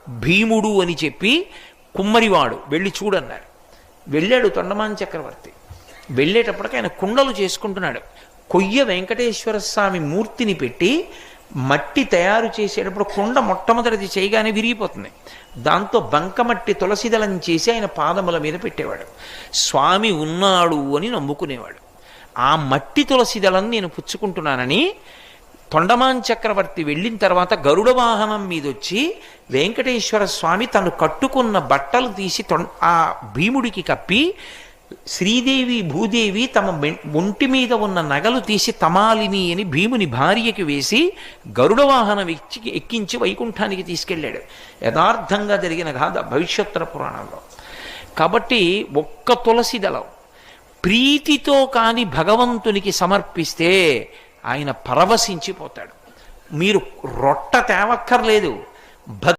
భీముడు అని చెప్పి కుమ్మరివాడు వెళ్ళి చూడన్నారు. వెళ్ళాడు తొండమాన్ చక్రవర్తి. వెళ్ళేటప్పటికి ఆయన కుండలు చేసుకుంటున్నాడు. కొయ్య వెంకటేశ్వర స్వామి మూర్తిని పెట్టి మట్టి తయారు చేసేటప్పుడు కుండ మొట్టమొదటిది చేయగానే విరిగిపోతుంది. దాంతో బంకమట్టి తులసిదళం చేసి ఆయన పాదముల మీద పెట్టేవాడు. స్వామి ఉన్నాడు అని నమ్ముకునేవాడు. ఆ మట్టి తులసిదళం నేను పుచ్చుకుంటున్నానని తొండమాన్ చక్రవర్తి వెళ్ళిన తర్వాత గరుడ వాహనం మీదొచ్చి వెంకటేశ్వర స్వామి తను కట్టుకున్న బట్టలు తీసి ఆ భీముడికి కప్పి, శ్రీదేవి భూదేవి తమ ఒంటి మీద ఉన్న నగలు తీసి తమాలిని అని భీముని భార్యకి వేసి గరుడ వాహనం ఎక్కించి వైకుంఠానికి తీసుకెళ్ళాడు. యథార్థంగా జరిగిన గాథ భవిష్యోత్తర పురాణంలో. కాబట్టి ఒక్క తులసి దళం ప్రీతితో కాని భగవంతునికి సమర్పిస్తే ఆయన పరవశించిపోతాడు. మీరు రొట్ట తేవక్కర్లేదు.